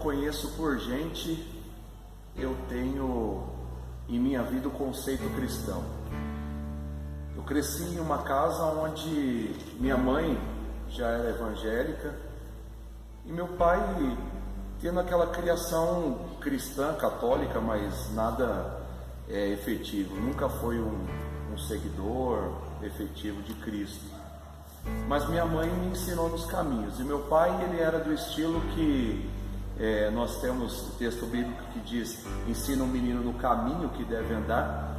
conheço por gente, eu tenho em minha vida o conceito cristão. Eu cresci em uma casa onde minha mãe já era evangélica e meu pai tendo aquela criação cristã, católica, mas nada efetivo. Nunca foi um seguidor efetivo de Cristo. Mas minha mãe me ensinou nos caminhos. E meu pai, ele era do estilo que nós temos o texto bíblico que diz: ensina o menino no caminho que deve andar.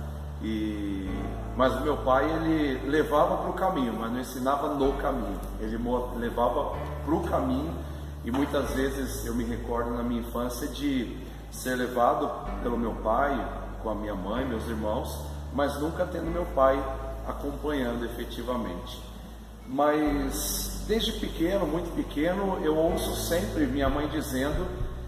Mas o meu pai, ele levava para o caminho, mas não ensinava no caminho. Ele levava para o caminho. E muitas vezes eu me recordo na minha infância de ser levado pelo meu pai, com a minha mãe, meus irmãos, mas nunca tendo meu pai acompanhando efetivamente. Mas desde pequeno, muito pequeno, eu ouço sempre minha mãe dizendo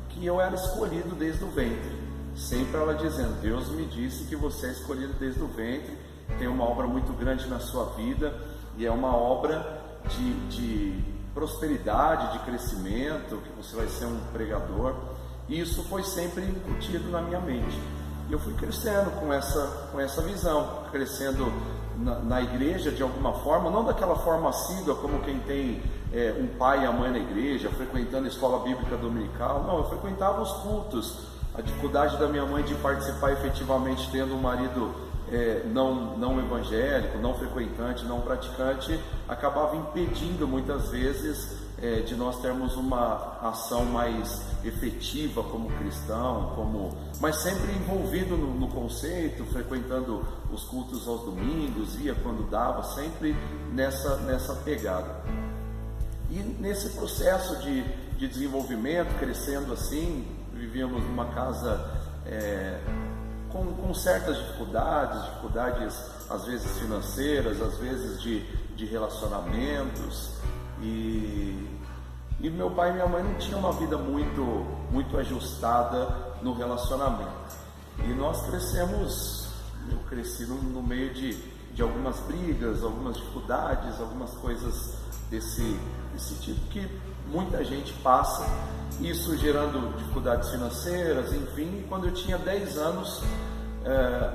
que eu era escolhido desde o ventre. Sempre ela dizendo: Deus me disse que você é escolhido desde o ventre, tem uma obra muito grande na sua vida, e é uma obra de prosperidade, de crescimento, que você vai ser um pregador. E isso foi sempre incutido na minha mente. E eu fui crescendo com essa visão, crescendo na igreja de alguma forma, não daquela forma assídua como quem tem um pai e a mãe na igreja, frequentando a escola bíblica dominical. Não, eu frequentava os cultos. A dificuldade da minha mãe de participar efetivamente, tendo um marido não evangélico, não frequentante, não praticante, acabava impedindo muitas vezes de nós termos uma ação mais efetiva como cristão, mas sempre envolvido no conceito, frequentando os cultos aos domingos, ia quando dava, sempre nessa pegada. E nesse processo de desenvolvimento, crescendo assim, vivíamos numa casa com certas dificuldades às vezes financeiras, às vezes de relacionamentos, e meu pai e minha mãe não tinham uma vida muito ajustada no relacionamento, e nós eu cresci no meio de algumas brigas, algumas dificuldades, algumas coisas desse tipo que muita gente passa, isso gerando dificuldades financeiras, enfim. E quando eu tinha 10 anos,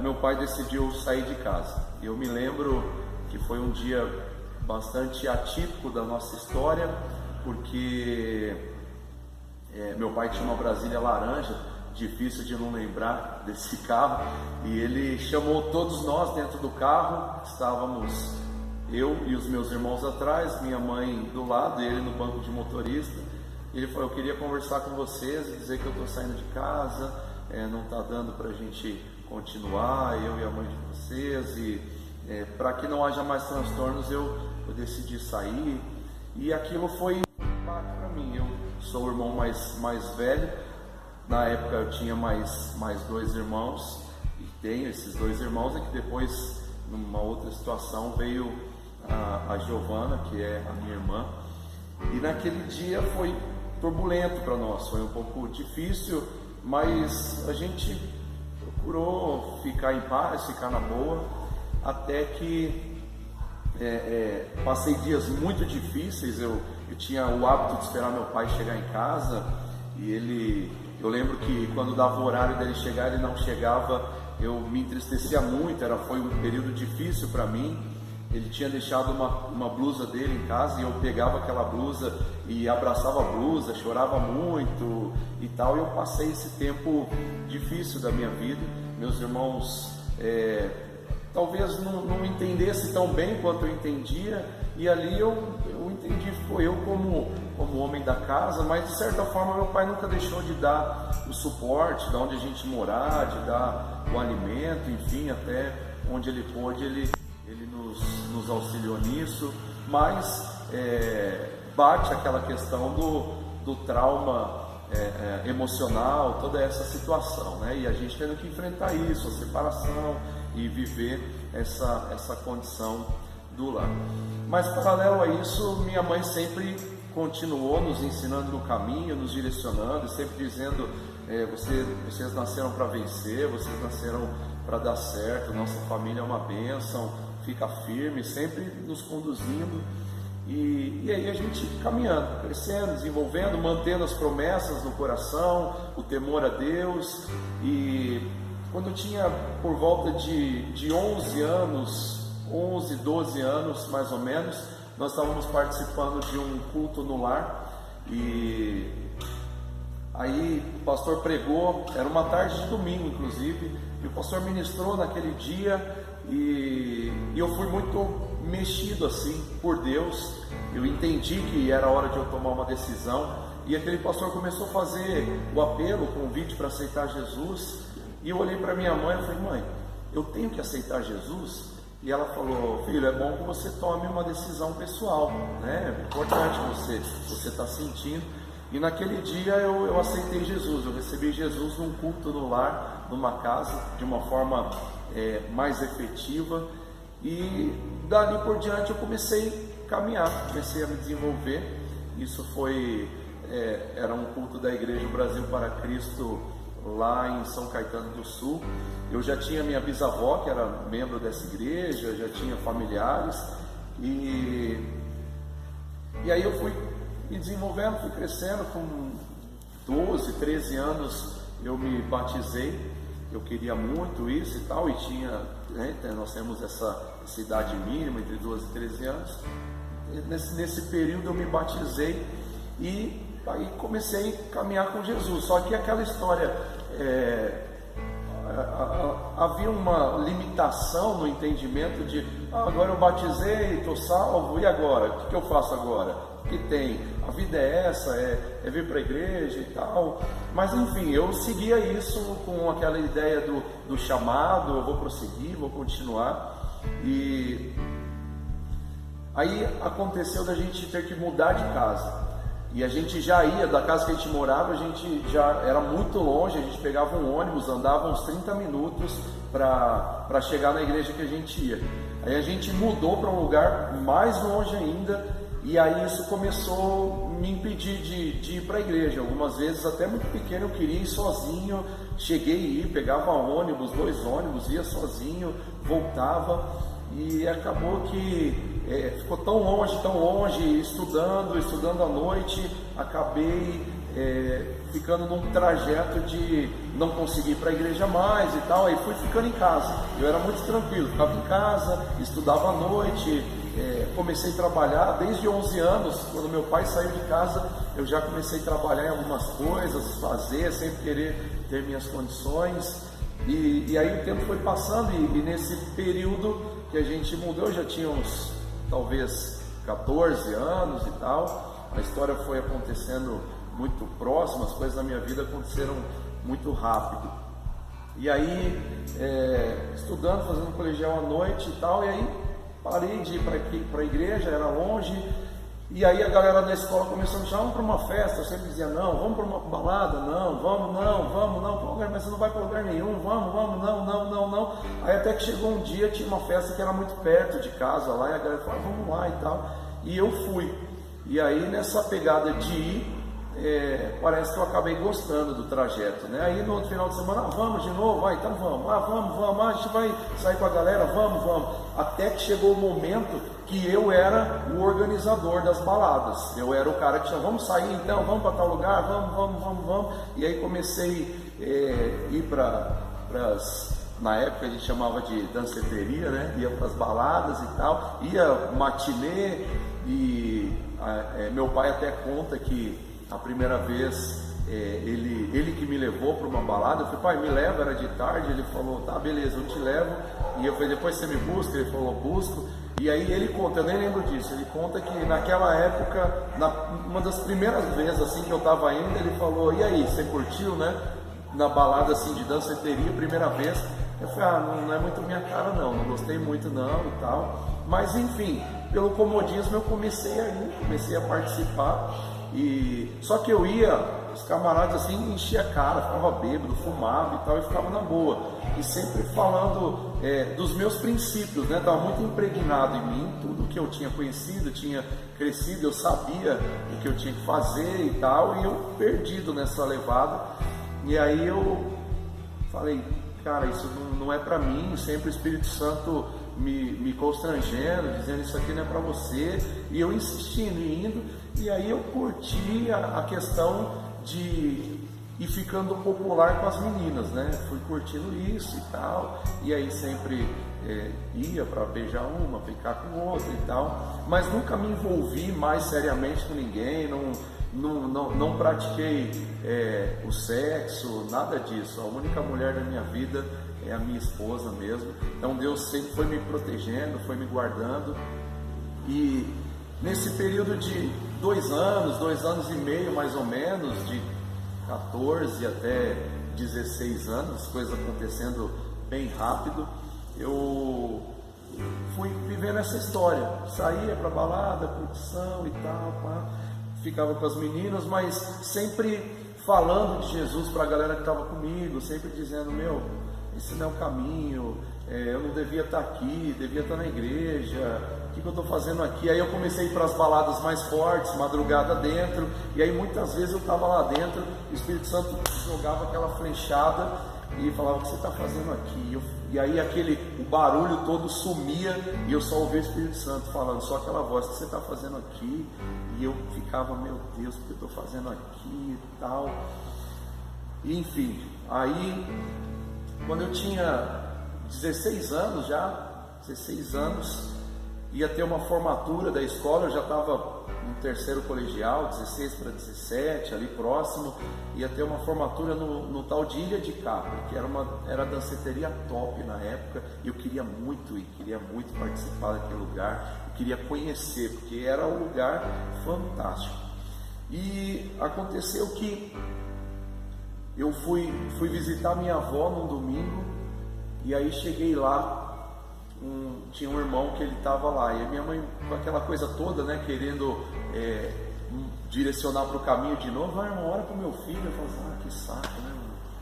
meu pai decidiu sair de casa. Eu me lembro que foi um dia bastante atípico da nossa história, porque meu pai tinha uma Brasília laranja, difícil de não lembrar desse carro, e ele chamou todos nós dentro do carro. Estávamos eu e os meus irmãos atrás, minha mãe do lado e ele no banco de motorista. Ele falou: eu queria conversar com vocês e dizer que eu estou saindo de casa, não está dando para a gente continuar, eu e a mãe de vocês, e para que não haja mais transtornos, eu decidi sair. E aquilo foi um impacto para mim. Eu sou o irmão mais velho, na época eu tinha mais 2 irmãos, e tenho esses 2 irmãos, e que depois, numa outra situação, veio a Giovana, que é a minha irmã. E naquele dia foi turbulento para nós, foi um pouco difícil, mas a gente procurou ficar em paz, ficar na boa, até que passei dias muito difíceis. Eu tinha o hábito de esperar meu pai chegar em casa, e eu lembro que quando dava o horário dele chegar, ele não chegava, eu me entristecia muito. Foi um período difícil para mim. Ele tinha deixado uma blusa dele em casa, e eu pegava aquela blusa e abraçava a blusa, chorava muito e tal. E eu passei esse tempo difícil da minha vida. Meus irmãos talvez não entendessem tão bem quanto eu entendia, e ali eu entendi, foi eu como homem da casa, mas de certa forma meu pai nunca deixou de dar o suporte, de onde a gente morar, de dar o alimento, enfim, até onde ele pôde, ele nos auxiliou nisso. Mas bate aquela questão do trauma emocional, toda essa situação, né? E a gente tendo que enfrentar isso, a separação, e viver essa condição do lar. Mas paralelo a isso, minha mãe sempre continuou nos ensinando no caminho, nos direcionando, sempre dizendo: vocês nasceram para vencer, vocês nasceram para dar certo, nossa família é uma bênção, fica firme, sempre nos conduzindo. E aí a gente caminhando, crescendo, desenvolvendo, mantendo as promessas no coração, o temor a Deus. E quando eu tinha por volta de 11 anos, 11, 12 anos mais ou menos, nós estávamos participando de um culto no lar. E aí o pastor pregou, era uma tarde de domingo inclusive, e o pastor ministrou naquele dia. E eu fui muito mexido assim por Deus. Eu entendi que era hora de eu tomar uma decisão, e aquele pastor começou a fazer o apelo, o convite para aceitar Jesus. E eu olhei para minha mãe e falei: mãe, eu tenho que aceitar Jesus? E ela falou: filho, é bom que você tome uma decisão pessoal, né? É importante você está sentindo. E naquele dia eu aceitei Jesus, eu recebi Jesus num culto no lar, numa casa, de uma forma mais efetiva. E dali por diante eu comecei a caminhar, comecei a me desenvolver. Isso era um culto da Igreja Brasil para Cristo lá em São Caetano do Sul. Eu já tinha minha bisavó, que era membro dessa igreja, já tinha familiares, e aí eu fui me desenvolvendo, fui crescendo. Com 12, 13 anos eu me batizei. Eu queria muito isso e tal, e tinha, né, nós temos essa idade mínima, entre 12 e 13 anos. Nesse período eu me batizei e aí comecei a caminhar com Jesus. Só que aquela história, havia uma limitação no entendimento de: agora eu batizei, estou salvo, e agora? O que eu faço agora? Que tem, a vida é essa, é vir para a igreja e tal. Mas enfim, eu seguia isso com aquela ideia do chamado: eu vou prosseguir, vou continuar. E aí aconteceu da gente ter que mudar de casa. E a gente já ia, da casa que a gente morava, a gente já era muito longe, a gente pegava um ônibus, andava uns 30 minutos para chegar na igreja que a gente ia. Aí a gente mudou para um lugar mais longe ainda, e aí isso começou a me impedir de ir para a igreja. Algumas vezes, até muito pequeno, eu queria ir sozinho. Cheguei a ir, pegava ônibus, 2 ônibus, ia sozinho, voltava. E acabou que ficou tão longe, estudando à noite. Acabei ficando num trajeto de não conseguir ir para a igreja mais e tal. Aí fui ficando em casa. Eu era muito tranquilo, ficava em casa, estudava à noite. Comecei a trabalhar desde 11 anos. Quando meu pai saiu de casa, eu já comecei a trabalhar em algumas coisas, fazer, sempre querer ter minhas condições. E aí o tempo foi passando, e nesse período que a gente mudou, eu já tinha uns talvez 14 anos e tal. A história foi acontecendo muito próxima, as coisas na minha vida aconteceram muito rápido. E aí, estudando, fazendo colegial à noite e tal, e aí parei de ir para a igreja, era longe. E aí a galera da escola começou a me chamar: vamos para uma festa. Eu sempre dizia: não. Vamos para uma balada? Não. Vamos não. Mas você não vai para lugar nenhum. Vamos, não. Aí até que chegou um dia, tinha uma festa que era muito perto de casa lá, e a galera falou: vamos lá e tal. E eu fui. E aí nessa pegada de ir, parece que eu acabei gostando do trajeto, né? Aí no outro final de semana: vamos de novo, vai, então vamos, vamos, a gente vai sair com a galera, vamos. Até que chegou o momento que eu era o organizador das baladas. Eu era o cara que tinha: vamos sair então, vamos para tal lugar, vamos. E aí comecei a ir para na época a gente chamava de danceteria, né? Ia para as baladas e tal, ia matinê. E meu pai até conta que a primeira vez ele que me levou para uma balada. Eu falei: pai, me leva, era de tarde. Ele falou: tá, beleza, eu te levo. E eu falei: depois você me busca? Ele falou: busco. E aí ele conta, eu nem lembro disso, ele conta que naquela época, uma das primeiras vezes assim que eu estava indo, ele falou: e aí, você curtiu, né? Na balada assim de danceteria, primeira vez. Eu falei: não é muito minha cara não gostei muito não e tal. Mas enfim, pelo comodismo eu comecei a ir, comecei a participar. E só que eu ia, os camaradas assim enchia a cara, ficava bêbado, fumava e tal, e ficava na boa. E sempre falando dos meus princípios, né? Estava muito impregnado em mim, tudo que eu tinha conhecido, tinha crescido, eu sabia o que eu tinha que fazer e tal, e eu perdido nessa levada. E aí eu falei: cara, isso não é para mim. Sempre o Espírito Santo me constrangendo, dizendo isso aqui não é para você, e eu insistindo e indo, e aí eu curti a questão de ir ficando popular com as meninas, né? Fui curtindo isso e tal, e aí sempre ia para beijar uma, ficar com outra e tal, mas nunca me envolvi mais seriamente com ninguém, não pratiquei o sexo, nada disso. A única mulher da minha vida é a minha esposa mesmo. Então Deus sempre foi me protegendo, foi me guardando. E nesse período de 2 anos e meio mais ou menos, de 14 até 16 anos, coisas acontecendo bem rápido, eu fui vivendo essa história. Saía para balada, curtição e tal, pá. Ficava com as meninas, mas sempre falando de Jesus para a galera que estava comigo, sempre dizendo: meu, esse não é o caminho, eu não devia estar aqui, devia estar na igreja, o que eu estou fazendo aqui? Aí eu comecei a ir para as baladas mais fortes, madrugada dentro, e aí muitas vezes eu estava lá dentro, o Espírito Santo jogava aquela flechada e falava: o que você está fazendo aqui? E aí o barulho todo sumia e eu só ouvia o Espírito Santo falando, só aquela voz: o que você está fazendo aqui? E eu ficava: meu Deus, o que eu estou fazendo aqui e tal. E, enfim, aí quando eu tinha 16 anos ia ter uma formatura da escola, eu já estava no terceiro colegial, 16 para 17, ali próximo, ia ter uma formatura no tal de Ilha de Capri, que era danceteria top na época, e eu queria muito participar daquele lugar, eu queria conhecer, porque era um lugar fantástico. E aconteceu que eu fui visitar minha avó num domingo, e aí cheguei lá, tinha um irmão que ele estava lá, e a minha mãe, com aquela coisa toda, né, querendo direcionar para o caminho de novo: vai, irmão, ora para o meu filho. Eu falava: que saco, né,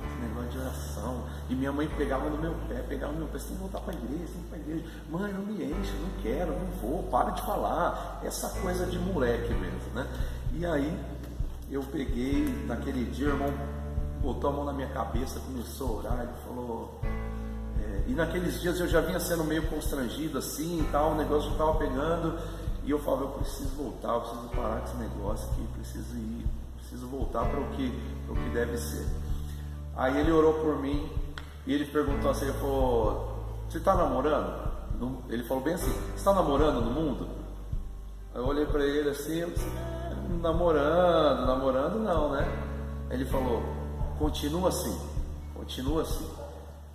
esse negócio de oração. E minha mãe pegava no meu pé, você tem que voltar para a igreja, tem que ir para a igreja. Mãe, não me enche, não quero, não vou, para de falar, essa coisa de moleque mesmo, né. E aí eu peguei, naquele dia, o irmão botou a mão na minha cabeça, começou a orar, ele falou... E naqueles dias eu já vinha sendo meio constrangido assim e tal, o negócio já estava pegando, e eu falava: eu preciso voltar, eu preciso parar com esse negócio aqui, preciso voltar para o que deve ser. Aí ele orou por mim, e ele perguntou assim, ele falou: você está namorando? Ele falou bem assim: você está namorando no mundo? Eu olhei para ele assim, eu disse: namorando não, né? Aí ele falou: continua assim.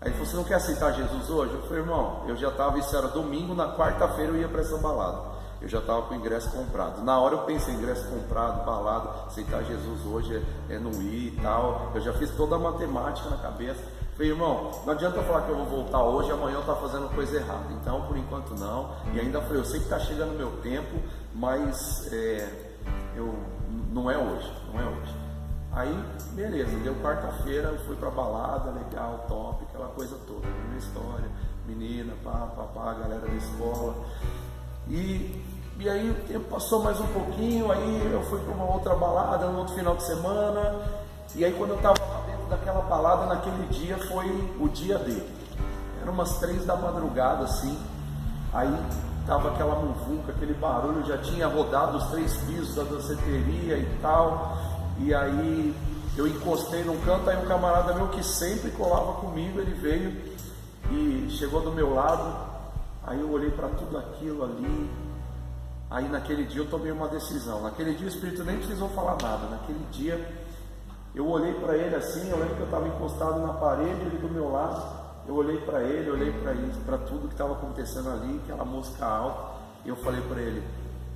Aí ele falou: você não quer aceitar Jesus hoje? Eu falei: irmão, eu já estava, isso era domingo, na quarta-feira eu ia para essa balada, eu já estava com o ingresso comprado. Na hora eu pensei: ingresso comprado, balada, aceitar Jesus hoje é não ir e tal. Eu já fiz toda a matemática na cabeça. Eu falei: irmão, não adianta eu falar que eu vou voltar hoje, amanhã eu estou fazendo coisa errada, então por enquanto não. E ainda falei: eu sei que está chegando o meu tempo, mas não é hoje. Aí, beleza, deu quarta-feira, eu fui pra balada, legal, top, aquela coisa toda, minha história, menina, pá, galera da escola. E aí o tempo passou mais um pouquinho, aí eu fui pra uma outra balada, no outro final de semana, e aí quando eu tava dentro daquela balada, naquele dia foi o dia dele. Era umas 3 da madrugada, assim, aí tava aquela muvuca, aquele barulho, já tinha rodado os 3 pisos da danceteria e tal. E aí eu encostei num canto, aí um camarada meu que sempre colava comigo, ele veio e chegou do meu lado, aí eu olhei para tudo aquilo ali. Aí naquele dia eu tomei uma decisão, naquele dia o Espírito nem precisou falar nada, naquele dia eu olhei para ele assim, eu lembro que eu estava encostado na parede, ele do meu lado, eu olhei para ele, olhei para tudo que estava acontecendo ali, aquela música alta, e eu falei para ele: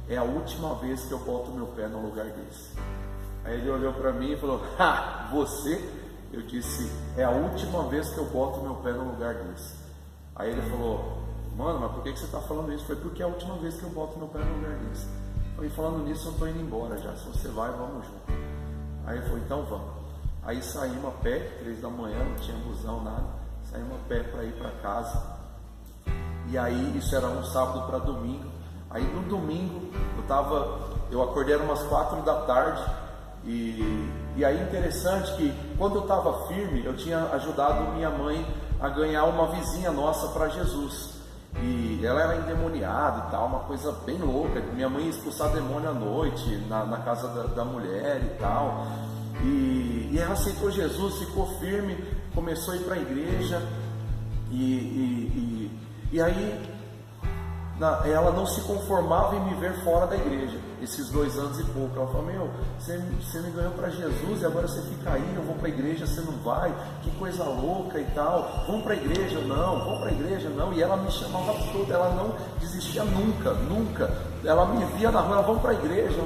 é a última vez que eu boto meu pé num lugar desse. Aí ele olhou para mim e falou: você? Eu disse: é a última vez que eu boto meu pé num lugar desse. Aí ele falou: mano, mas por que você está falando isso? Foi: porque é a última vez que eu boto meu pé num lugar desse. Eu falei: falando nisso, eu estou indo embora já, se você vai, vamos junto. Aí ele falou: então vamos. Aí saímos a pé, 3 da manhã, não tinha busão, nada, saímos a pé para ir para casa. E aí isso era um sábado para domingo. Aí no domingo eu acordei umas 4 da tarde. E aí interessante que quando eu estava firme, eu tinha ajudado minha mãe a ganhar uma vizinha nossa para Jesus. e ela era endemoniada e tal, uma coisa bem louca. Minha mãe ia expulsar demônio à noite na casa da mulher e tal, e ela aceitou Jesus, ficou firme, começou a ir para a igreja, e aí ela não se conformava em me ver fora da igreja, esses 2 anos e pouco. Ela falou: meu, você me ganhou para Jesus e agora você fica aí, eu vou para a igreja, você não vai, que coisa louca e tal, vamos para a igreja, não, vamos para a igreja, não. E ela me chamava toda, ela não desistia nunca, ela me via na rua, vamos para a igreja,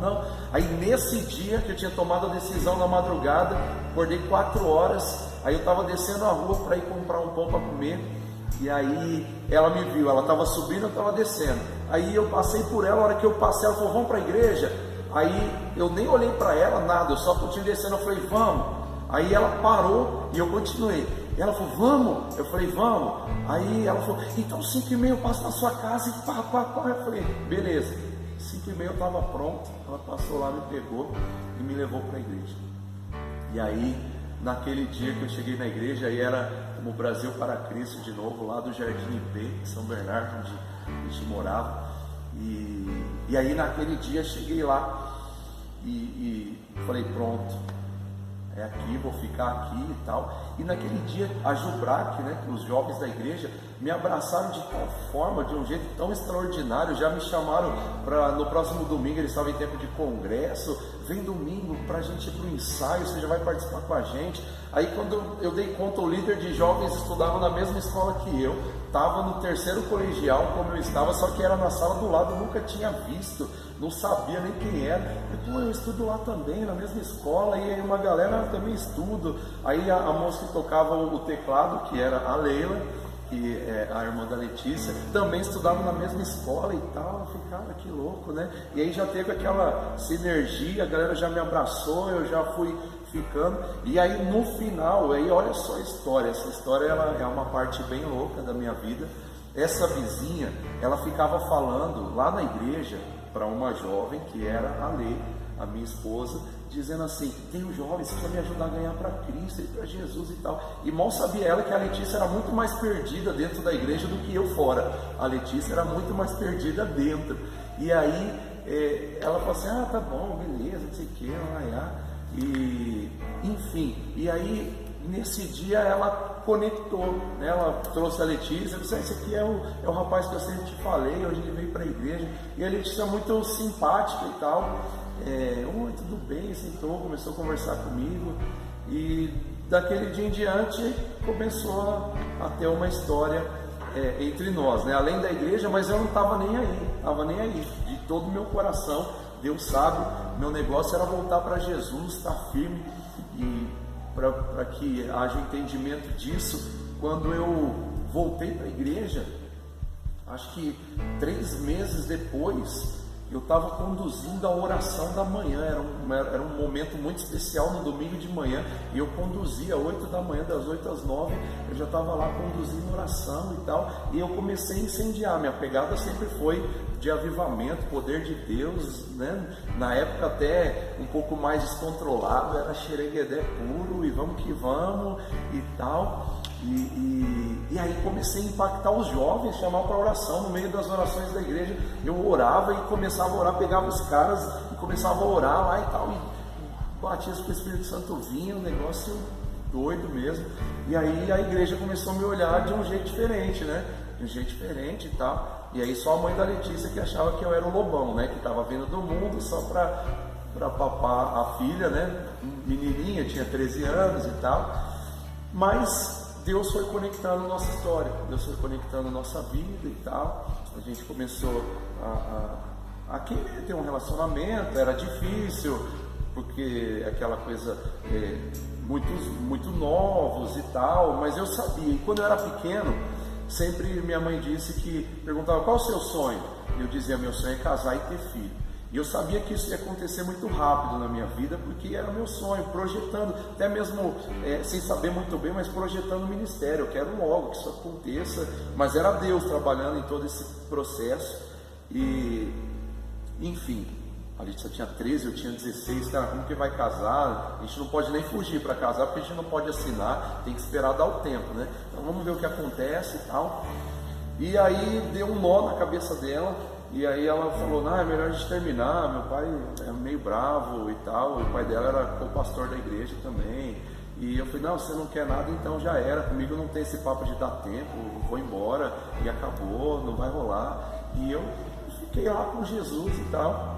não. Aí nesse dia que eu tinha tomado a decisão na madrugada, acordei 4 horas, aí eu estava descendo a rua para ir comprar um pão para comer. E aí ela me viu, ela estava subindo, eu estava descendo. Aí eu passei por ela, a hora que eu passei, ela falou: vamos para a igreja. Aí eu nem olhei para ela, nada, eu só continuei descendo, eu falei: vamos. Aí ela parou e eu continuei. Ela falou: vamos. Eu falei: vamos. Aí ela falou: então 5h30 eu passo na sua casa e pá. Eu falei: beleza. 5h30 eu estava pronto, ela passou lá, me pegou e me levou para a igreja. E aí, naquele dia que eu cheguei na igreja, aí era como Brasil para Cristo de novo, lá do Jardim IP, São Bernardo, onde a gente morava. E aí naquele dia cheguei lá e falei: pronto, é aqui, vou ficar aqui e tal. E naquele dia a Jubrac, né, os jovens da igreja, me abraçaram de tal forma, de um jeito tão extraordinário. Já me chamaram para no próximo domingo, eles estavam em tempo de congresso: vem domingo para a gente ir para o ensaio, você já vai participar com a gente. Aí quando eu dei conta, o líder de jovens estudava na mesma escola que eu, estava no 3º colegial como eu estava, só que era na sala do lado, eu nunca tinha visto, não sabia nem quem era. Eu estudo lá também, na mesma escola, e aí uma galera também estudo. Aí a moça que tocava o teclado, que era a Leila, que é a irmã da Letícia, também estudava na mesma escola e tal. Eu falei: cara, que louco, né? E aí já teve aquela sinergia, a galera já me abraçou, eu já fui ficando. E aí no final, aí olha só a história, essa história ela é uma parte bem louca da minha vida. Essa vizinha, ela ficava falando lá na igreja para uma jovem que era a Lê, a minha esposa, dizendo assim: tem um jovem, você vai me ajudar a ganhar para Cristo e para Jesus e tal. E mal sabia ela que a Letícia era muito mais perdida dentro da igreja do que eu fora. A Letícia era muito mais perdida dentro. E aí ela falou assim: ah, tá bom, beleza, não sei o que, e enfim. E aí nesse dia ela conectou, né? Ela trouxe a Letícia, disse: esse aqui é o rapaz que eu sempre te falei, hoje ele veio para a igreja. E a Letícia é muito simpática e tal. Oi, tudo bem? Sentou, começou a conversar comigo, e daquele dia em diante começou a ter uma história entre nós, né? Além da igreja, mas eu não estava nem aí, de todo o meu coração. Deus sabe, meu negócio era voltar para Jesus, estar firme, e para que haja entendimento disso, quando eu voltei para a igreja, acho que 3 meses depois, eu estava conduzindo a oração da manhã. Era um momento muito especial no domingo de manhã, e eu conduzia 8 da manhã, das 8 às 9, eu já estava lá conduzindo oração e tal, e eu comecei a incendiar. Minha pegada sempre foi de avivamento, poder de Deus, né? Na época até um pouco mais descontrolado, era xereguedé puro, e vamos que vamos e tal. E aí comecei a impactar os jovens, chamar para oração. No meio das orações da igreja, eu orava e começava a orar, pegava os caras e começava a orar lá e tal, e batismo com o Espírito Santo vinha, um negócio doido mesmo. E aí a igreja começou a me olhar de um jeito diferente, né? De um jeito diferente e tal. E aí só a mãe da Letícia que achava que eu era o lobão, né? Que estava vindo do mundo só para papar a filha, né? Menininha, tinha 13 anos e tal. Mas Deus foi conectando a nossa história, Deus foi conectando a nossa vida e tal. A gente começou a querer ter um relacionamento. Era difícil, porque aquela coisa, muito novos e tal, mas eu sabia. E quando eu era pequeno, sempre minha mãe perguntava: qual é o seu sonho? E eu dizia: meu sonho é casar e ter filho. E eu sabia que isso ia acontecer muito rápido na minha vida, porque era meu sonho, projetando, até mesmo sem saber muito bem, mas projetando o ministério. Eu quero logo que isso aconteça, mas era Deus trabalhando em todo esse processo. E enfim, a gente só tinha 13, eu tinha 16, cara, como que vai casar? A gente não pode nem fugir para casar, porque a gente não pode assinar, tem que esperar dar o tempo, né? Então vamos ver o que acontece e tal. E aí deu um nó na cabeça dela, e aí ela falou, não, é melhor a gente terminar, meu pai é meio bravo e tal, e o pai dela era o pastor da igreja também. E eu falei, não, você não quer nada, então já era, comigo não tem esse papo de dar tempo, vou embora, e acabou, não vai rolar. E eu fiquei lá com Jesus e tal,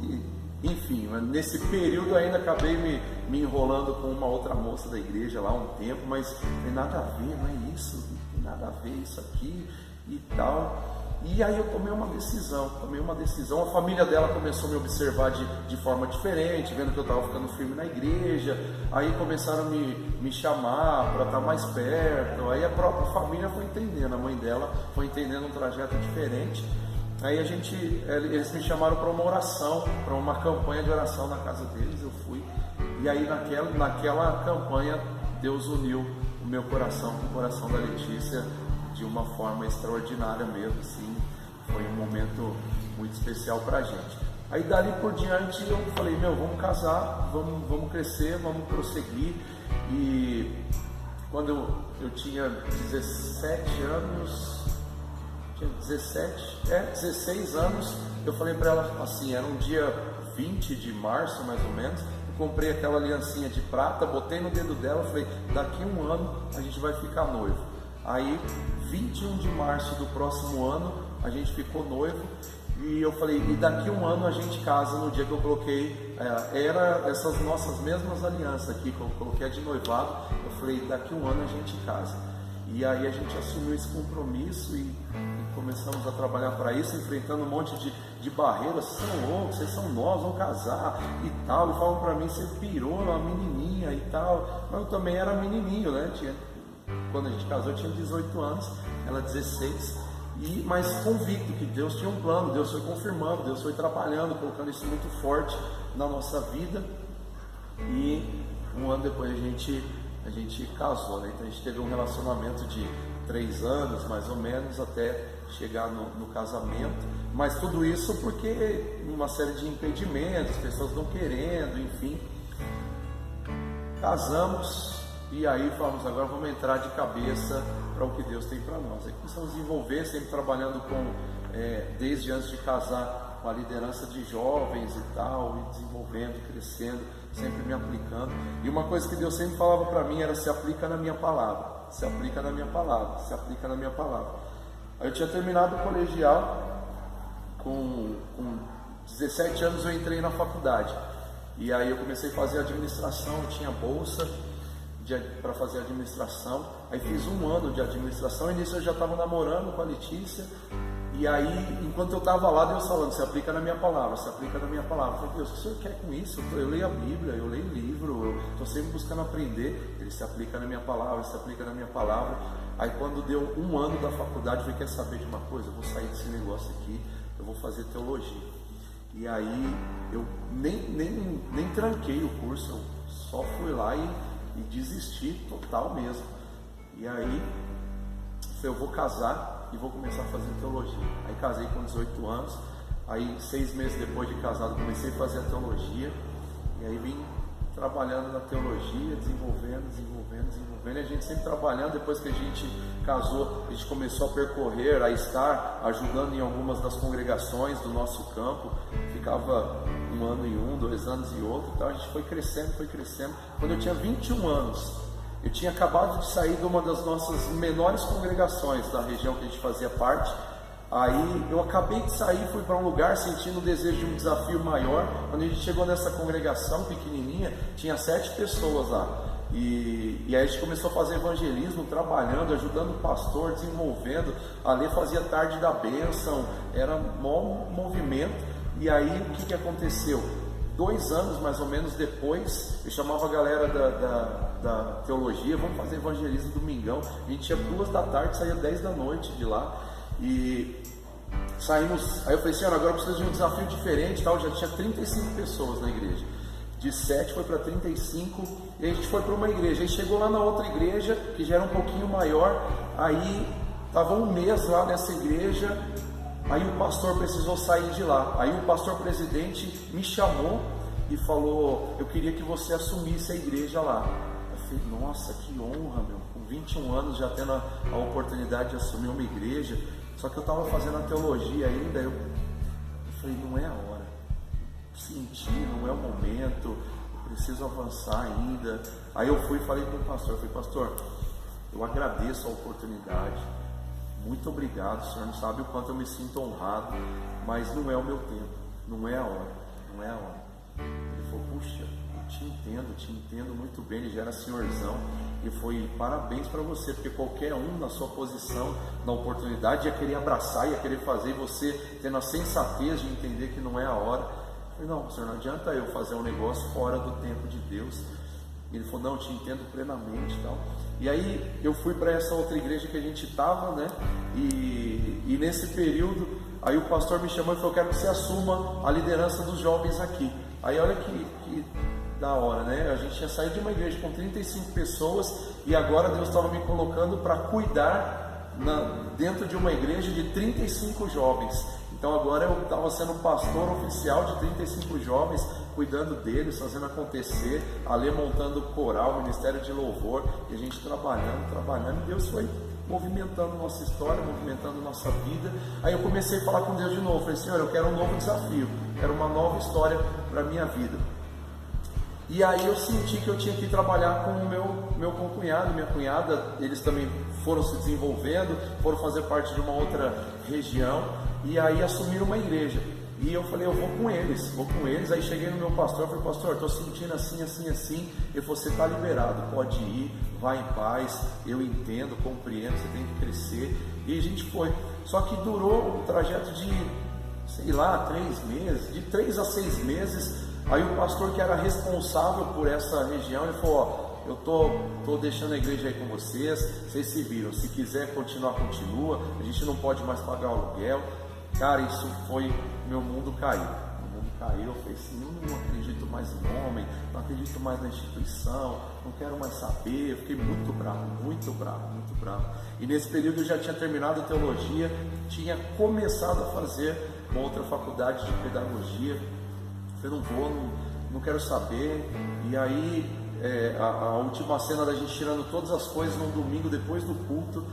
e, enfim, nesse período ainda acabei me enrolando com uma outra moça da igreja lá um tempo, mas tem nada a ver, não é isso, não tem nada a ver isso aqui e tal. E aí eu tomei uma decisão, a família dela começou a me observar de forma diferente, vendo que eu estava ficando firme na igreja, aí começaram a me chamar para estar mais perto, aí a própria família foi entendendo, a mãe dela foi entendendo um trajeto diferente, aí eles me chamaram para uma oração, para uma campanha de oração na casa deles, eu fui, e aí naquela campanha Deus uniu o meu coração com o coração da Letícia, de uma forma extraordinária mesmo, assim, foi um momento muito especial pra gente. Aí dali por diante eu falei, vamos casar, vamos crescer, vamos prosseguir. E quando eu tinha 17 anos, 16 anos, eu falei pra ela assim, era um dia 20 de março mais ou menos, eu comprei aquela aliancinha de prata, botei no dedo dela, falei, daqui um ano a gente vai ficar noivo. Aí, 21 de março do próximo ano, a gente ficou noivo, e eu falei, e daqui um ano a gente casa. No dia que eu coloquei, era essas nossas mesmas alianças aqui, que eu coloquei a de noivado, eu falei, daqui um ano a gente casa. E aí a gente assumiu esse compromisso e começamos a trabalhar para isso, enfrentando um monte de barreiras. Vocês são loucos, vocês são novos, vão casar e tal. E falam para mim, você pirou uma menininha e tal. Mas eu também era menininho, né? Quando a gente casou eu tinha 18 anos, ela 16, mas convicto que Deus tinha um plano, Deus foi confirmando, Deus foi trabalhando, colocando isso muito forte na nossa vida. E um ano depois a gente casou, né? Então a gente teve um relacionamento de 3 anos mais ou menos até chegar no casamento, mas tudo isso porque uma série de impedimentos, pessoas não querendo, enfim. Casamos. E aí falamos, agora vamos entrar de cabeça para o que Deus tem para nós. Aí começamos a desenvolver, sempre trabalhando desde antes de casar, com a liderança de jovens e tal, e desenvolvendo, crescendo, sempre me aplicando. E uma coisa que Deus sempre falava para mim era, se aplica na minha palavra, se aplica na minha palavra, se aplica na minha palavra. Aí eu tinha terminado o colegial, com 17 anos eu entrei na faculdade. E aí eu comecei a fazer administração, eu tinha bolsa para fazer administração, aí fiz um ano de administração, e nisso eu já estava namorando com a Letícia, e aí, enquanto eu estava lá, Deus falando, se aplica na minha palavra, se aplica na minha palavra. Eu falei, Deus, o que o Senhor quer com isso? Eu leio a Bíblia, eu leio livro, eu estou sempre buscando aprender. Ele se aplica na minha palavra, se aplica na minha palavra. Aí quando deu um ano da faculdade, eu falei, quer saber de uma coisa? Eu vou sair desse negócio aqui, eu vou fazer teologia. E aí, eu nem tranquei o curso, eu só fui lá e desisti total mesmo. E aí eu vou casar e vou começar a fazer teologia. Aí casei com 18 anos, aí 6 meses depois de casado comecei a fazer a teologia, e aí vim trabalhando na teologia, desenvolvendo, e a gente sempre trabalhando. Depois que a gente casou, a gente começou a percorrer, a estar ajudando em algumas das congregações do nosso campo, ficava um ano em um, 2 anos em outro, então a gente foi crescendo. Quando eu tinha 21 anos, eu tinha acabado de sair de uma das nossas menores congregações da região que a gente fazia parte. Aí eu acabei de sair, fui para um lugar sentindo o desejo de um desafio maior. Quando a gente chegou nessa congregação pequenininha, tinha 7 pessoas lá. E aí a gente começou a fazer evangelismo, trabalhando, ajudando o pastor, desenvolvendo. Ali fazia tarde da bênção, era um maior movimento. E aí o que aconteceu? 2 anos mais ou menos depois, eu chamava a galera da teologia, vamos fazer evangelismo domingão. A gente ia 2 da tarde, saía 10 da noite de lá. E saímos, aí eu falei, Senhor, agora eu preciso de um desafio diferente, tal. Já tinha 35 pessoas na igreja, de 7 foi para 35, e a gente foi para uma igreja. Aí chegou lá na outra igreja, que já era um pouquinho maior, aí estava um mês lá nessa igreja, aí o pastor precisou sair de lá. Aí o pastor presidente me chamou e falou, eu queria que você assumisse a igreja lá. Eu falei, nossa, que honra, meu, com 21 anos já tendo a oportunidade de assumir uma igreja, só que eu estava fazendo a teologia ainda, eu falei, não é a hora, senti, não é o momento, eu preciso avançar ainda. Aí eu fui e falei com o pastor, pastor, eu agradeço a oportunidade, muito obrigado, o senhor não sabe o quanto eu me sinto honrado, mas não é o meu tempo, não é a hora, não é a hora. Ele falou, puxa, eu te entendo muito bem. Ele já era senhorzão e foi, parabéns para você, porque qualquer um na sua posição, na oportunidade, ia querer abraçar, ia querer fazer, e você tendo a sensatez de entender que não é a hora. Eu falei, não, senhor, não adianta eu fazer um negócio fora do tempo de Deus. Ele falou, não, eu te entendo plenamente e tal. E aí eu fui para essa outra igreja que a gente estava, né? E nesse período, aí o pastor me chamou e falou, eu quero que você assuma a liderança dos jovens aqui. Aí olha que da hora, né? A gente tinha saído de uma igreja com 35 pessoas e agora Deus estava me colocando para cuidar dentro de uma igreja de 35 jovens. Então agora eu estava sendo pastor oficial de 35 jovens, cuidando deles, fazendo acontecer, ali montando coral, ministério de louvor, e a gente trabalhando, e Deus foi movimentando nossa história, movimentando nossa vida. Aí eu comecei a falar com Deus de novo, falei, Senhor, eu quero um novo desafio, quero uma nova história para a minha vida. E aí eu senti que eu tinha que trabalhar com o meu concunhado, minha cunhada, eles também foram se desenvolvendo, foram fazer parte de uma outra região, e aí assumiram uma igreja. E eu falei, eu vou com eles. Aí cheguei no meu pastor, falei, pastor, estou sentindo assim. Ele falou, você está liberado, pode ir, vai em paz, eu entendo, compreendo, você tem que crescer. E a gente foi. Só que durou um trajeto de, 3 meses, de 3 a 6 meses. Aí o pastor que era responsável por essa região, ele falou, eu tô deixando a igreja aí com vocês se viram, se quiser continuar, continua, a gente não pode mais pagar o aluguel. Cara, isso foi, meu mundo caiu, eu falei assim, eu não acredito mais em homem, não acredito mais na instituição, não quero mais saber. Eu fiquei muito bravo. E nesse período eu já tinha terminado a teologia, tinha começado a fazer uma outra faculdade de pedagogia. Eu não vou, não quero saber. E aí a última cena da gente tirando todas as coisas num domingo depois do culto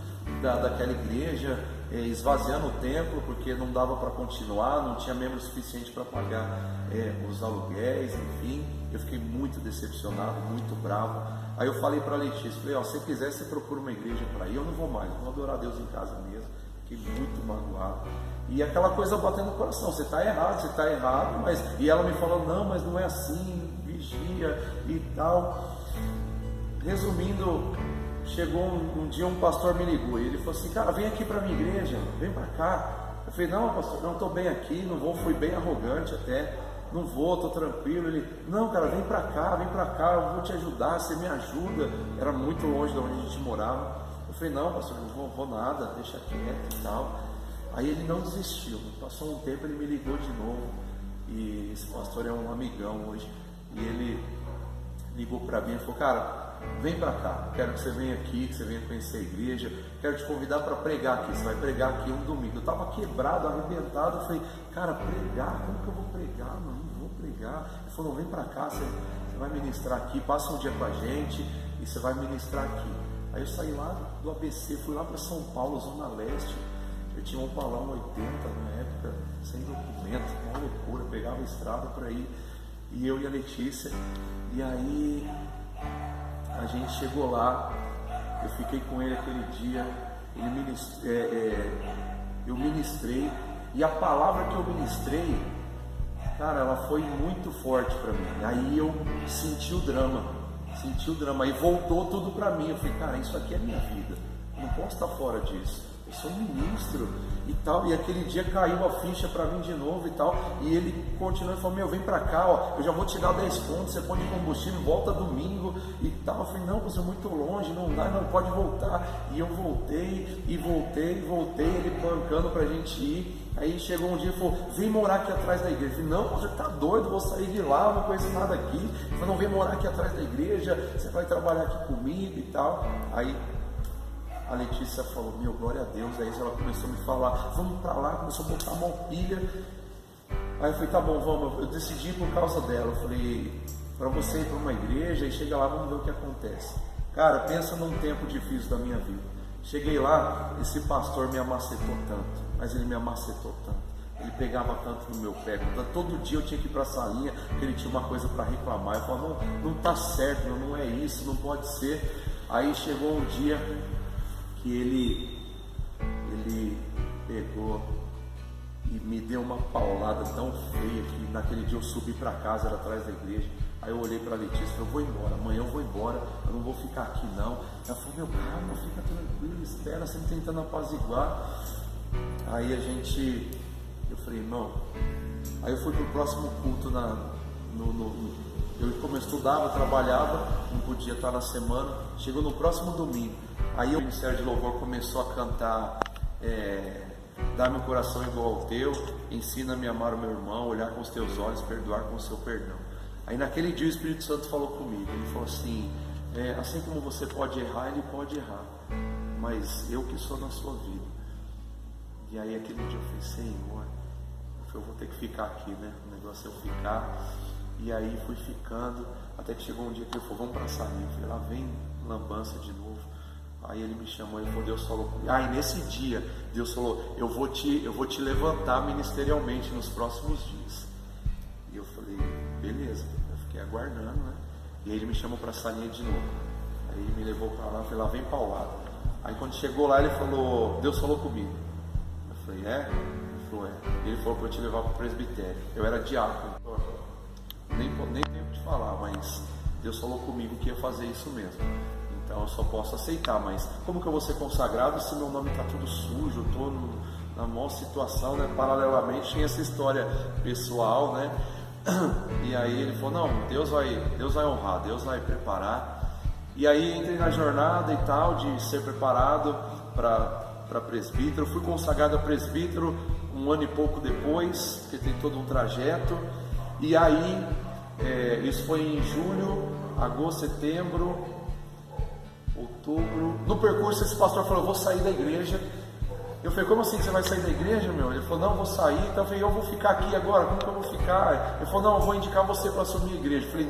daquela igreja, esvaziando o templo, porque não dava para continuar, não tinha membro suficiente para pagar os aluguéis, enfim. Eu fiquei muito decepcionado, muito bravo. Aí eu falei para a Letícia, falei, se você quiser, você procura uma igreja para ir, eu não vou mais, vou adorar a Deus em casa mesmo. Fiquei muito magoado. E aquela coisa batendo no coração, você está errado, mas... E ela me falou, não, mas não é assim, vigia e tal. Resumindo, chegou um dia um pastor me ligou e ele falou assim, cara, vem aqui para minha igreja, vem para cá. Eu falei, não, pastor, não, estou bem aqui, não vou, fui bem arrogante até, não vou, estou tranquilo. Ele, não, cara, vem para cá, eu vou te ajudar, você me ajuda. Era muito longe de onde a gente morava. Eu falei, não, pastor, não vou nada, deixa quieto e tal. Aí ele não desistiu, passou um tempo, ele me ligou de novo, e esse pastor é um amigão hoje, e ele ligou para mim e falou, cara, vem para cá, quero que você venha aqui, que você venha conhecer a igreja, quero te convidar para pregar aqui, você vai pregar aqui um domingo. Eu estava quebrado, arrebentado, eu falei, cara, pregar? Como que eu vou pregar, mano? Não vou pregar. Ele falou, não, vem para cá, você vai ministrar aqui, passa um dia com a gente, e você vai ministrar aqui. Aí eu saí lá do ABC, fui lá para São Paulo, Zona Leste. Eu tinha um Opalão 80 na época, sem documento, uma loucura, pegava a estrada por aí, e eu e a Letícia. E aí a gente chegou lá, eu fiquei com ele aquele dia, eu ministrei, e a palavra que eu ministrei, cara, ela foi muito forte para mim. Aí eu senti o drama, aí voltou tudo para mim. Eu falei, cara, isso aqui é minha vida, eu não posso estar fora disso. Eu sou ministro e tal. E aquele dia caiu a ficha para mim de novo e tal. E ele continuou e falou, vem para cá, eu já vou te dar 10 pontos, você põe de combustível, volta domingo e tal. Eu falei, não, você é muito longe, não dá, não pode voltar. E eu voltei, ele bancando pra gente ir. Aí chegou um dia e falou, vem morar aqui atrás da igreja. Eu falei, não, você tá doido, vou sair de lá, não conheço nada aqui. Ele falou, não, vem morar aqui atrás da igreja, você vai trabalhar aqui comigo e tal. Aí a Letícia falou, glória a Deus. Aí ela começou a me falar, vamos para lá, começou a botar uma pilha. Aí eu falei, tá bom, vamos. Eu decidi por causa dela. Eu falei, para você ir para uma igreja e chega lá, vamos ver o que acontece. Cara, pensa num tempo difícil da minha vida. Cheguei lá, esse pastor me amacetou tanto, mas ele me amacetou tanto. Ele pegava tanto no meu pé, todo dia eu tinha que ir para a salinha, porque ele tinha uma coisa para reclamar. Eu falava, não tá certo, não é isso, não pode ser. Aí chegou um dia que ele pegou e me deu uma paulada tão feia que naquele dia eu subi para casa, era atrás da igreja. Aí eu olhei para a Letícia e falei, eu vou embora, amanhã eu vou embora, eu não vou ficar aqui não. Ela falou, meu calma, fica tranquilo, espera, sempre tentando apaziguar. Aí eu falei, não. Aí eu fui pro próximo culto como eu estudava, trabalhava, não podia estar na semana. Chegou no próximo domingo, aí o Ministério de Louvor começou a cantar dá meu coração igual ao teu, ensina-me a amar o meu irmão, olhar com os teus olhos, perdoar com o seu perdão. Aí naquele dia o Espírito Santo falou comigo, ele falou assim, assim como você pode errar, ele pode errar, mas eu que sou na sua vida. E aí aquele dia eu falei, Senhor, eu vou ter que ficar aqui, né? O negócio é eu ficar. E aí fui ficando, até que chegou um dia que ele falou, vamos para a salinha. Eu falei, lá vem lambança de novo. Aí ele me chamou e falou, Deus falou comigo. E nesse dia, Deus falou, eu vou te levantar ministerialmente nos próximos dias. E eu falei, beleza. Eu fiquei aguardando, né? E aí ele me chamou para a salinha de novo. Aí ele me levou para lá, eu falei, lá vem paulado. Aí quando chegou lá, ele falou, Deus falou comigo. Eu falei, Ele falou para eu te levar para o presbitério. Eu era diácono, nem tenho o que falar, mas Deus falou comigo que ia fazer isso mesmo. Então eu só posso aceitar, mas como que eu vou ser consagrado se meu nome está tudo sujo, eu estou na maior situação, né? Paralelamente tinha essa história pessoal, né? E aí ele falou, não, Deus vai honrar, Deus vai preparar. E aí entrei na jornada e tal, de ser preparado para presbítero. Fui consagrado a presbítero um ano e pouco depois, porque tem todo um trajeto. E aí isso foi em julho, agosto, setembro, outubro. No percurso esse pastor falou, eu vou sair da igreja. Eu falei, como assim você vai sair da igreja, meu? Ele falou, não, eu vou sair. Então eu falei, eu vou ficar aqui agora, como que eu vou ficar? Ele falou, não, eu vou indicar você para assumir a igreja. Eu falei,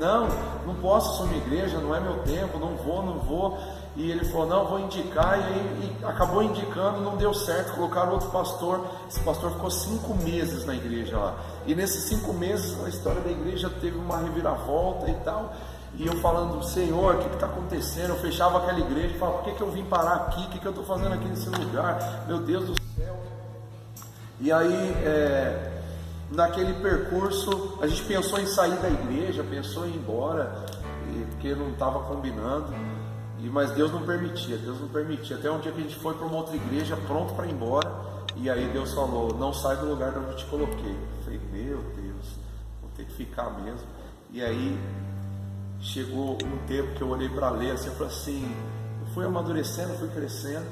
não posso assumir a igreja, não é meu tempo, não vou. E ele falou, não, vou indicar. E acabou indicando, não deu certo, colocaram outro pastor. Esse pastor ficou 5 meses na igreja lá. E nesses 5 meses a história da igreja teve uma reviravolta e tal. E eu falando, Senhor, o que está acontecendo? Eu fechava aquela igreja e falava, por que eu vim parar aqui? O que eu estou fazendo aqui nesse lugar? Meu Deus do céu. E aí, naquele percurso, a gente pensou em sair da igreja, pensou em ir embora, porque não estava combinando. Mas Deus não permitia. Até um dia que a gente foi para uma outra igreja, pronto para ir embora. E aí Deus falou, não sai do lugar onde eu te coloquei. Eu falei, meu Deus, vou ter que ficar mesmo. E aí chegou um tempo que eu olhei para ler assim, eu falei assim, eu fui amadurecendo, fui crescendo,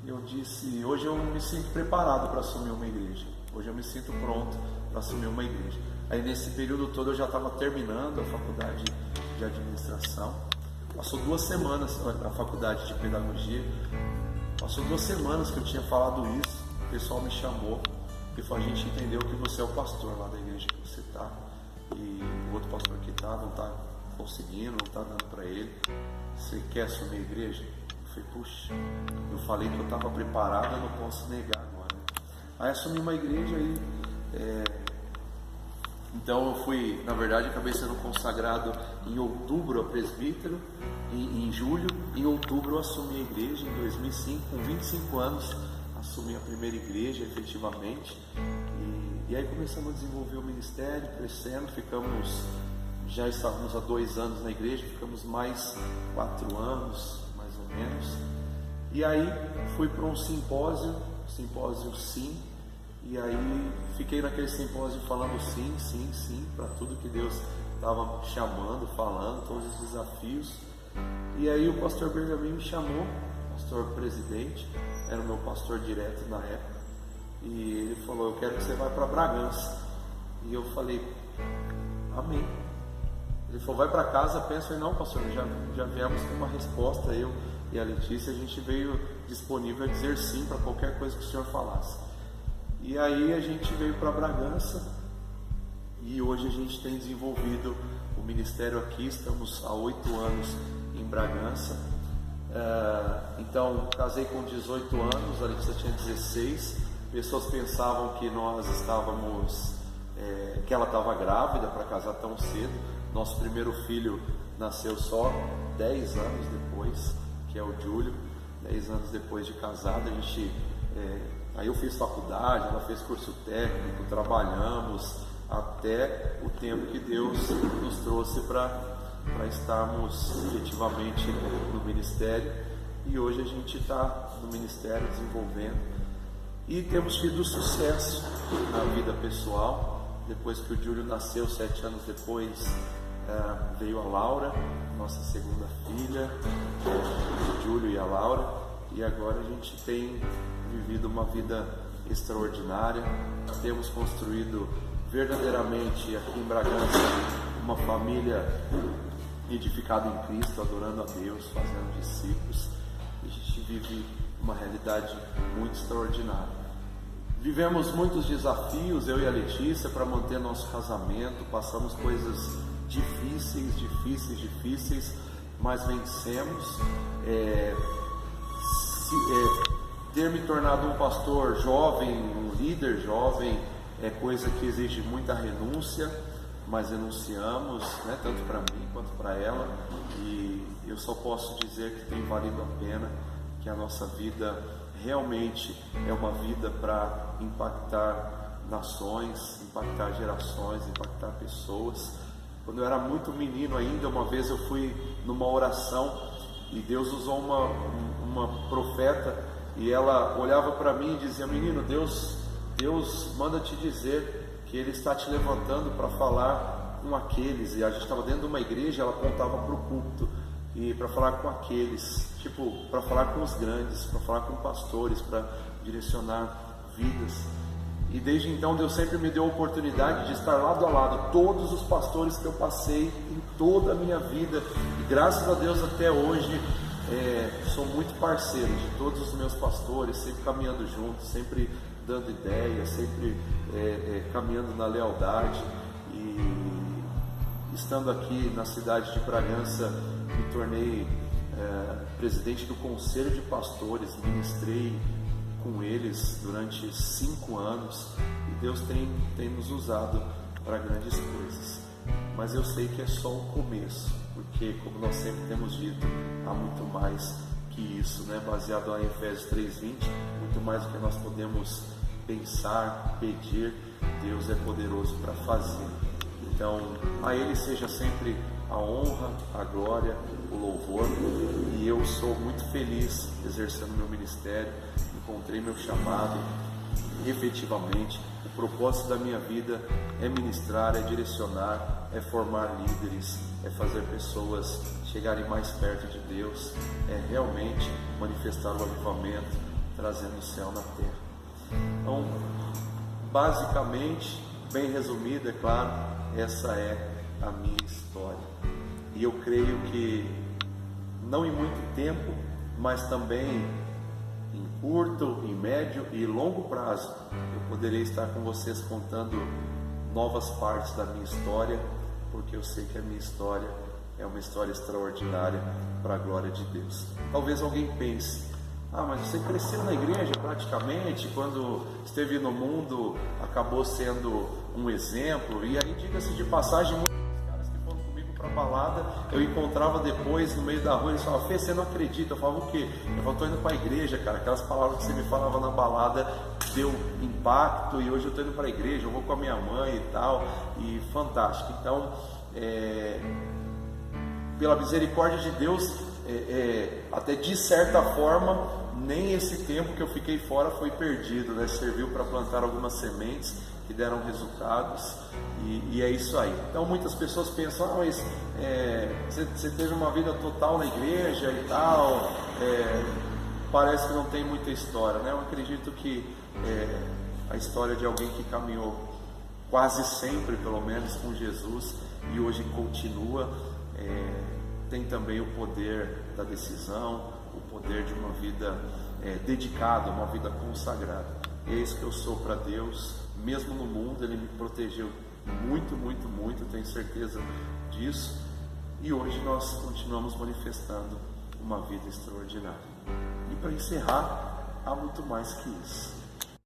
e eu disse, hoje eu me sinto preparado para assumir uma igreja, hoje eu me sinto pronto para assumir uma igreja. Aí nesse período todo eu já estava terminando a faculdade de administração, passou 2 semanas na faculdade de pedagogia, passou 2 semanas que eu tinha falado isso, o pessoal me chamou, e falou, a gente entendeu que você é o pastor lá da igreja que você está, e o outro pastor que está, não está conseguindo, não está dando para ele, você quer assumir a igreja? Eu falei, puxa, eu falei que eu estava preparado, eu não posso negar agora. Aí assumi uma igreja então eu fui, na verdade, acabei sendo consagrado em outubro a presbítero, em julho, em outubro eu assumi a igreja, em 2005, com 25 anos, assumi a primeira igreja efetivamente, e aí começamos a desenvolver o ministério, crescendo, já estávamos há 2 anos na igreja, ficamos mais 4 anos, mais ou menos. E aí fui para um simpósio sim, e aí fiquei naquele simpósio falando sim, para tudo que Deus estava chamando, falando, todos os desafios. E aí o pastor Benjamin me chamou, pastor presidente, era o meu pastor direto na época, e ele falou, eu quero que você vá para Bragança. E eu falei, amém. Ele falou, vai para casa, pensa. Eu falei, não, pastor, já viemos com uma resposta, eu e a Letícia, a gente veio disponível a dizer sim para qualquer coisa que o senhor falasse. E aí a gente veio para Bragança, e hoje a gente tem desenvolvido o ministério aqui, estamos há 8 anos em Bragança, Então, casei com 18 anos, a Letícia tinha 16. Pessoas pensavam que nós estávamos, que ela estava grávida para casar tão cedo. Nosso primeiro filho nasceu só 10 anos depois, que é o Júlio. 10 anos depois de casado, aí eu fiz faculdade, ela fez curso técnico, trabalhamos até o tempo que Deus nos trouxe para estarmos efetivamente no ministério. E hoje a gente está no ministério desenvolvendo e temos tido sucesso na vida pessoal. Depois que o Júlio nasceu, 7 anos depois, veio a Laura, nossa segunda filha, o Júlio e a Laura, e agora a gente tem vivido uma vida extraordinária. Temos construído verdadeiramente aqui em Bragança uma família edificada em Cristo, adorando a Deus, fazendo discípulos, e a gente vive uma realidade muito extraordinária. Vivemos muitos desafios, eu e a Letícia, para manter nosso casamento. Passamos coisas difíceis, mas vencemos. Ter me tornado um pastor jovem, um líder jovem, é coisa que exige muita renúncia, mas renunciamos, né, tanto para mim quanto para ela, e eu só posso dizer que tem valido a pena, que a nossa vida realmente é uma vida para impactar nações, impactar gerações, impactar pessoas. Quando eu era muito menino ainda, uma vez eu fui numa oração e Deus usou uma profeta, e ela olhava para mim e dizia: menino, Deus manda te dizer que Ele está te levantando para falar com aqueles. E a gente estava dentro de uma igreja, ela apontava para o púlpito, e para falar com aqueles, para falar com os grandes, para falar com pastores, para direcionar vidas. E desde então Deus sempre me deu a oportunidade de estar lado a lado todos os pastores que eu passei em toda a minha vida, e graças a Deus até hoje sou muito parceiro de todos os meus pastores, sempre caminhando juntos, sempre dando ideias, sempre caminhando na lealdade. E estando aqui na cidade de Bragança, me tornei presidente do Conselho de Pastores, ministrei com eles durante 5 anos, e Deus tem nos usado para grandes coisas. Mas eu sei que é só um começo, porque, como nós sempre temos dito, há muito mais que isso, né? Baseado lá em Efésios 3:20, muito mais do que nós podemos pensar, pedir, Deus é poderoso para fazer. Então, a Ele seja sempre a honra, a glória, o louvor, e eu sou muito feliz exercendo meu ministério. Encontrei meu chamado, e efetivamente o propósito da minha vida é ministrar, é direcionar, é formar líderes, é fazer pessoas chegarem mais perto de Deus, é realmente manifestar o avivamento, trazendo o céu na terra. Então, basicamente, bem resumido, é claro, essa é a minha história. E eu creio que não em muito tempo, mas também em curto, em médio e longo prazo, eu poderei estar com vocês contando novas partes da minha história, porque eu sei que a minha história é uma história extraordinária para a glória de Deus. Talvez alguém pense: mas você cresceu na igreja praticamente, quando esteve no mundo acabou sendo um exemplo. E aí, diga-se de passagem, muitos dos caras que foram comigo para a balada, eu encontrava depois no meio da rua, eles falavam: Fê, você não acredita? Eu falava: o quê? Eu falava: estou indo para a igreja, cara, aquelas palavras que você me falava na balada deu impacto, e hoje eu estou indo para a igreja, eu vou com a minha mãe e tal, e fantástico. Então, pela misericórdia de Deus, até de certa forma, nem esse tempo que eu fiquei fora foi perdido, né? Serviu para plantar algumas sementes que deram resultados, e é isso aí. Então muitas pessoas pensam: mas você teve uma vida total na igreja e tal, parece que não tem muita história, né? Eu acredito que a história de alguém que caminhou quase sempre, pelo menos, com Jesus, e hoje continua, tem também o poder da decisão, o poder de uma vida dedicada, uma vida consagrada. É isso que eu sou para Deus. Mesmo no mundo, Ele me protegeu muito, muito, muito, tenho certeza disso. E hoje nós continuamos manifestando uma vida extraordinária. E para encerrar, há muito mais que isso.